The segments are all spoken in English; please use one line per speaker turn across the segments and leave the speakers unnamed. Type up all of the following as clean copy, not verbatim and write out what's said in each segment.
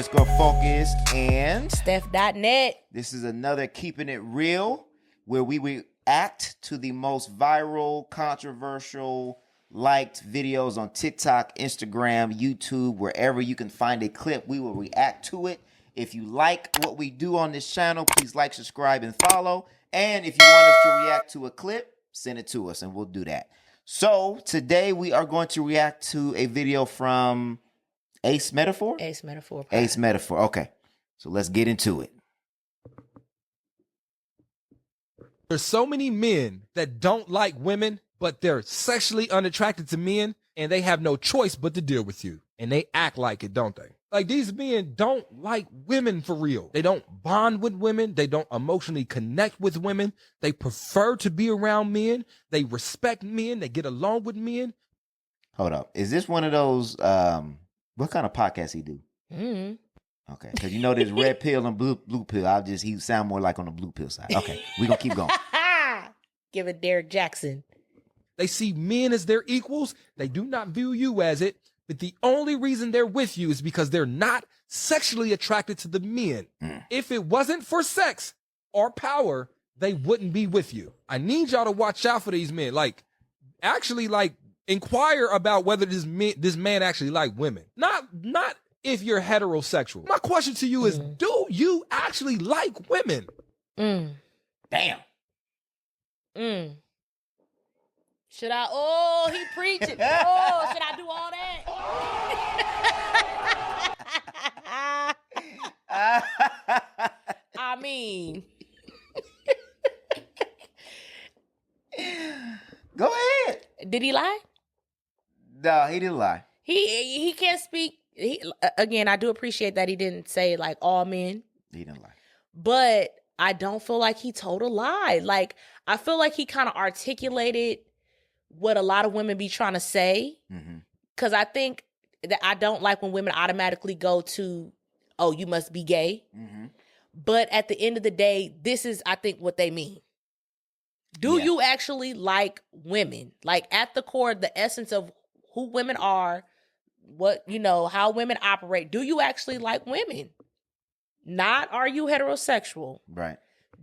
Keepin_Focus and
Steph.net.
This is another Keepin It Reel, where we react to the most viral, controversial, liked videos on TikTok, Instagram, YouTube, wherever you can find a clip. We will react to it. If you like what we do on this channel, please like, subscribe, and follow. And if you want us to react to a clip, send it to us and we'll do that. So today we are going to react to a video from Ace Metaphor?
Ace Metaphor.
Ace Metaphor. Okay. So let's get into it.
There's so many men that don't like women, but they're sexually unattracted to men, and they have no choice but to deal with you. And they act like it, don't they? Like, these men don't like women for real. They don't bond with women. They don't emotionally connect with women. They prefer to be around men. They respect men. They get along with men.
Hold up. Is this one of those, what kind of podcast he do?
Mm-hmm.
Okay. Because you know there's red pill and blue pill. He sound more like on the blue pill side. Okay. We're going to keep going.
Give it Derek Jackson.
They see men as their equals. They do not view you as it. But the only reason they're with you is because they're not sexually attracted to the men. If it wasn't for sex or power, they wouldn't be with you. I need y'all to watch out for these men. Actually, inquire about whether this man actually like women. Not if you're heterosexual. My question to you is, do you actually like women?
Damn.
Should I? Oh, he preaching. Oh, should I do all that? I mean,
Go ahead.
did he lie?
No, he didn't lie.
He can't speak. Again, I do appreciate that he didn't say like all men,
He didn't lie.
but I don't feel like he told a lie. Like, I feel like he kind of articulated what a lot of women be trying to say. Because I think that I don't like when women automatically go to, oh, you must be gay. But at the end of the day, this is, I think, what they mean. Do you actually like women? Like, at the core, the essence of who women are, how women operate. Do you actually like women? Not, are you heterosexual?
Right.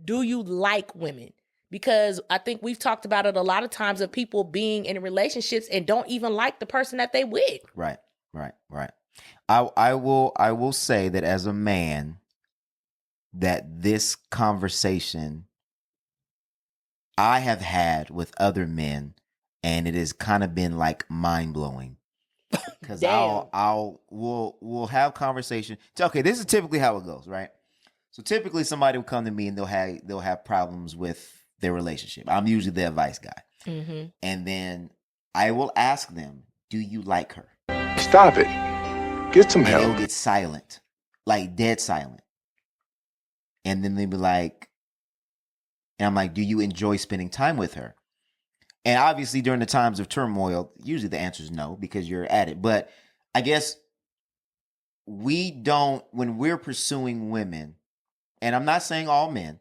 Do you like women? Because I think we've talked about it a lot of times of people being in relationships and don't even like the person that they with.
Right. I will say that as a man, that this conversation I have had with other men, and it has kind of been like mind blowing. Because we'll have conversation. Okay, this is typically how it goes, right? So typically somebody will come to me and they'll have problems with their relationship. I'm usually the advice guy. And then I will ask them, do you like her?
Stop it. Get some
And
help.
they'll get silent, like dead silent. And then they'll be like, and I'm like, do you enjoy spending time with her? And obviously during the times of turmoil, usually the answer is no, because you're at it. But I guess when we're pursuing women, and I'm not saying all men,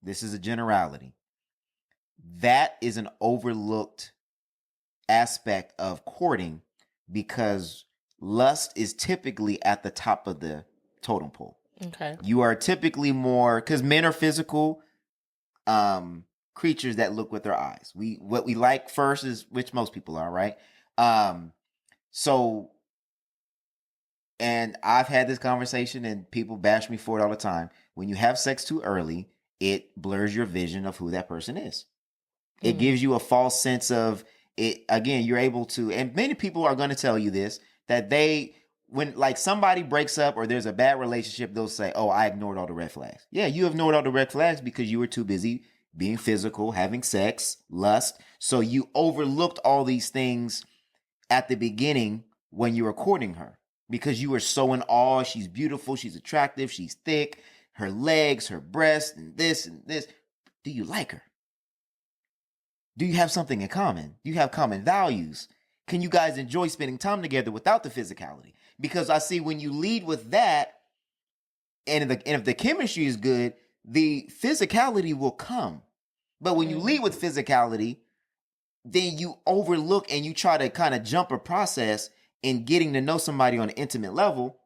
this is a generality, that is an overlooked aspect of courting, because lust is typically at the top of the totem pole.
Okay.
You are typically more, because men are physical creatures that look with their eyes. What we like first is, which most people are, right? So, and I've had this conversation and people bash me for it all the time. When you have sex too early, it blurs your vision of who that person is. It gives you a false sense of it. Again, you're able to, and many people are going to tell you this, that when like somebody breaks up or there's a bad relationship, they'll say, oh, I ignored all the red flags. Yeah, you ignored all the red flags because you were too busy being physical, having sex, lust. So you overlooked all these things at the beginning when you were courting her because you were so in awe. She's beautiful. She's attractive. She's thick. Her legs, her breasts, and this and this. Do you like her? Do you have something in common? Do you have common values? Can you guys enjoy spending time together without the physicality? Because I see when you lead with that, and if the chemistry is good, the physicality will come. But when you lead with physicality, then you overlook and you try to kind of jump a process in getting to know somebody on an intimate level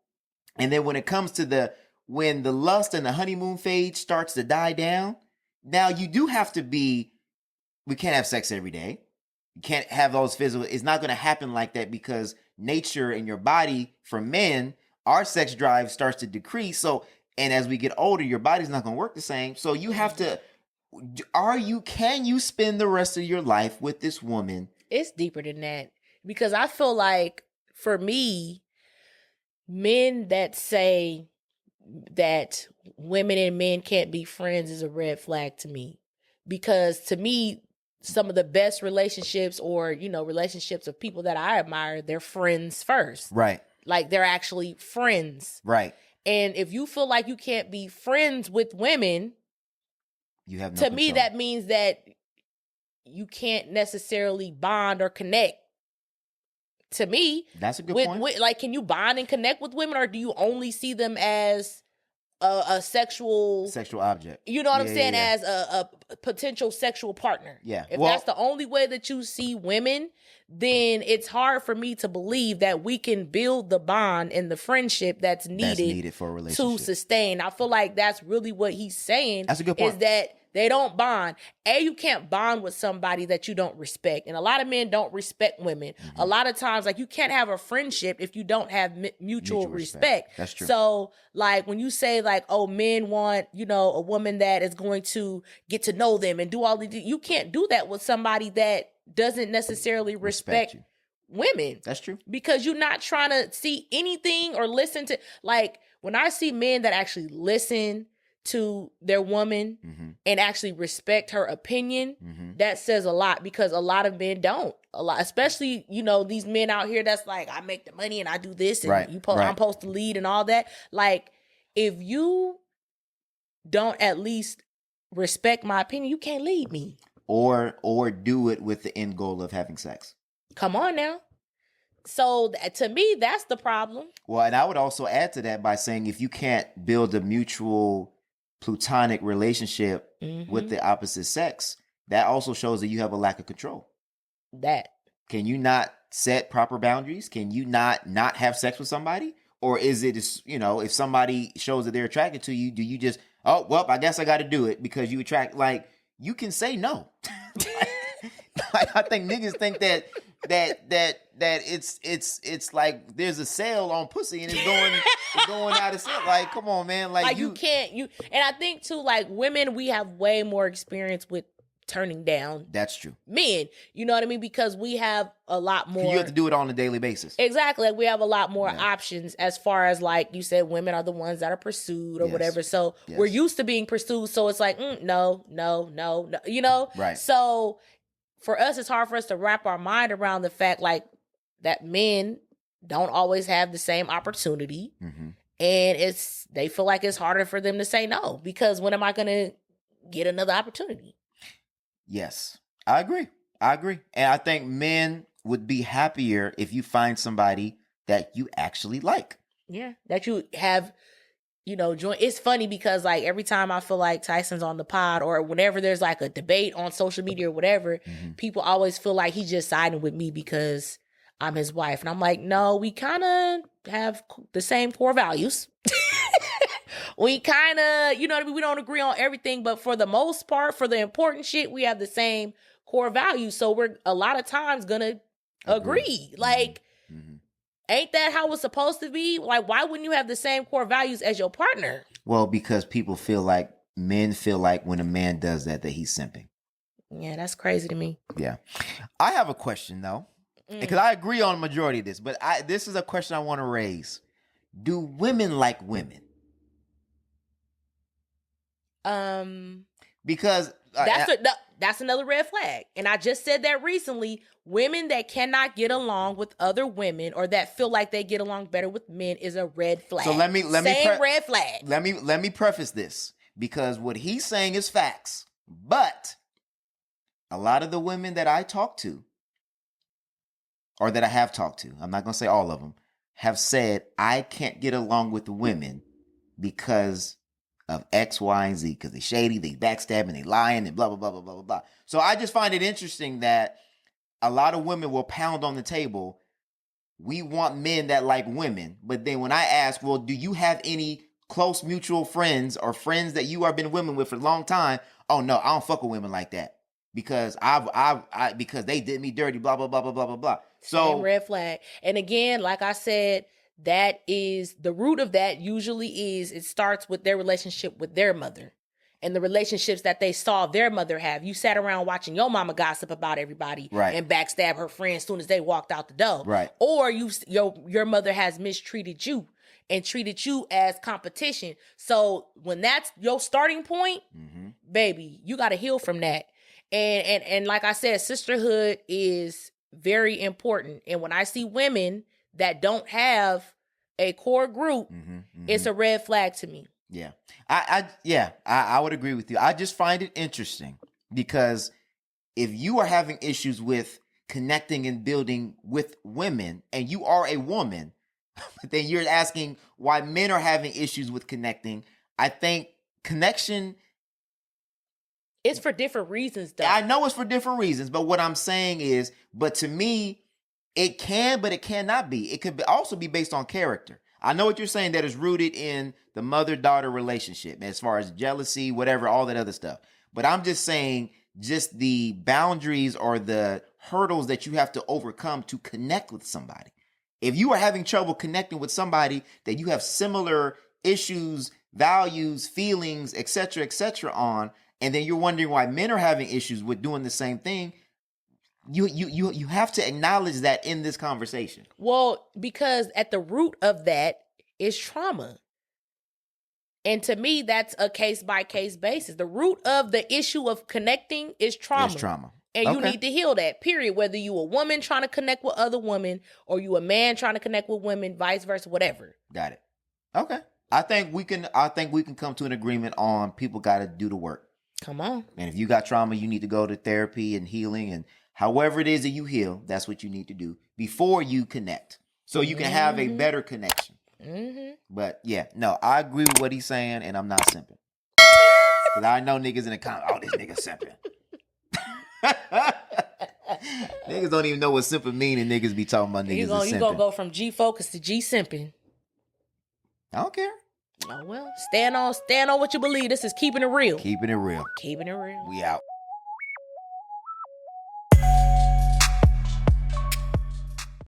And then when it comes to when the lust and the honeymoon phase starts to die down, now you do have to we can't have sex every day. You can't have those physical, it's not going to happen like that because nature and your body, for men, our sex drive starts to decrease. So, and as we get older, your body's not going to work the same. So you have to, can you spend the rest of your life with this woman?
It's deeper than that because I feel like for me, men that say that women and men can't be friends is a red flag to me. Because to me, some of the best relationships or, relationships of people that I admire, they're friends first.
Right.
Like they're actually friends.
Right.
And if you feel like you can't be friends with women,
you have no
to
control.
me, that means that you can't necessarily bond or connect. To me,
that's a good point.
Like, can you bond and connect with women, or do you only see them as a sexual
object?
You know what I'm saying? Yeah. As a potential sexual partner.
Yeah.
If that's the only way that you see women, then it's hard for me to believe that we can build the bond and the friendship that's needed
for a relationship
to sustain. I feel like that's really what he's saying.
That's a good point.
Is that they don't bond. You can't bond with somebody that you don't respect. And a lot of men don't respect women. Mm-hmm. A lot of times, like, you can't have a friendship if you don't have mutual respect.
That's true.
So, like, when you say, like, oh, men want, a woman that is going to get to know them and do all the, you can't do that with somebody that doesn't necessarily respect women.
That's true.
Because you're not trying to see anything or listen to, like, when I see men that actually listen to their woman
mm-hmm.
and actually respect her opinion,
mm-hmm.
that says a lot, because a lot of men don't. A lot, especially, these men out here that's like, I make the money and I do this and I'm supposed to lead and all that. Like, if you don't at least respect my opinion, you can't lead me.
Or do it with the end goal of having sex.
Come on now. So to me, that's the problem.
Well, and I would also add to that by saying, if you can't build a mutual platonic relationship
mm-hmm.
with the opposite sex, that also shows that you have a lack of control. Can you not set proper boundaries? Can you not have sex with somebody? Or is it, if somebody shows that they're attracted to you, do you just, oh, well, I guess I got to do it because you attract, like, you can say no. I think niggas think that it's like there's a sale on pussy and it's going out of sale. Like, come on, man. Like
you can't, and I think too, like, women, we have way more experience with turning down.
That's true.
Men, you know what I mean? Because we have a lot more.
You have to do it on a daily basis.
Exactly. Like, we have a lot more options as far as, like you said, women are the ones that are pursued or whatever. So we're used to being pursued. So it's like, no,
Right.
So for us, it's hard for us to wrap our mind around the fact, like, that men don't always have the same opportunity.
Mm-hmm.
And they feel like it's harder for them to say no, because when am I going to get another opportunity?
Yes, I agree. And I think men would be happier if you find somebody that you actually like.
Yeah, that you have, join. It's funny because, like, every time I feel like Tyson's on the pod or whenever there's like a debate on social media or whatever,
mm-hmm.
people always feel like he's just siding with me because I'm his wife. And I'm like, no, we kind of have the same core values. We kind of, we don't agree on everything, but for the most part, for the important shit, we have the same core values. So we're a lot of times gonna agree. Like,
mm-hmm.
ain't that how it's supposed to be? Like, why wouldn't you have the same core values as your partner?
Well, because men feel like when a man does that he's simping.
Yeah, that's crazy to me.
Yeah. I have a question though, because I agree on the majority of this, but this is a question I want to raise. Do women like women? Because
that's another red flag. And I just said that recently. Women that cannot get along with other women or that feel like they get along better with men is a red flag.
So let me
red flag.
Let me preface this, because what he's saying is facts. But a lot of the women that I talk to, or that I have talked to, I'm not going to say all of them, have said, I can't get along with the women because of X, Y, and Z, because they shady, they backstabbing, they lying, and blah, blah, blah, blah, blah, blah, blah. So I just find it interesting that a lot of women will pound on the table we want men that like women. But then when I ask, well, do you have any close mutual friends or friends that you have been women with for a long time? Oh no, I don't fuck with women like that because because they did me dirty, blah, blah, blah, blah, blah, blah, blah. So
same red flag. And again, like I said, that is the root of that usually is it starts with their relationship with their mother and the relationships that they saw their mother have. You sat around watching your mama gossip about everybody and backstab her friends as soon as they walked out the door.
Right.
Or your mother has mistreated you and treated you as competition. So when that's your starting point, baby, you got to heal from that. And like I said, sisterhood is very important. And when I see women that don't have a core group, it's a red flag to me.
Yeah. I would agree with you. I just find it interesting because if you are having issues with connecting and building with women and you are a woman, then you're asking why men are having issues with connecting. I think connection,
it's for different reasons, though.
I know it's for different reasons, but what I'm saying is, but to me, it can, but it cannot be. It could also be based on character. I know what you're saying, that is rooted in the mother-daughter relationship, as far as jealousy, whatever, all that other stuff. But I'm just saying, just the boundaries or the hurdles that you have to overcome to connect with somebody. If you are having trouble connecting with somebody that you have similar issues, values, feelings, etc., on, and then you're wondering why men are having issues with doing the same thing, you have to acknowledge that in this conversation.
Well, because at the root of that is trauma. And to me, that's a case-by-case basis. The root of the issue of connecting is trauma.
It's trauma.
And you need to heal that, period. Whether you a woman trying to connect with other women or you a man trying to connect with women, vice versa, whatever.
Got it. Okay. I think we can come to an agreement on people got to do the work.
Come on.
And if you got trauma, you need to go to therapy and healing, and however it is that you heal, that's what you need to do before you connect. So you can have a better connection. But yeah, no, I agree with what he's saying, and I'm not simping. Because I know niggas in the comments, oh, this nigga simping. Niggas don't even know what simping mean, and niggas be talking about niggas simping.
You gonna go from G focus to G simping.
I don't care.
Oh well, stand on what you believe. This is Keeping It Real.
Keeping it real.
Keeping It Real.
We out.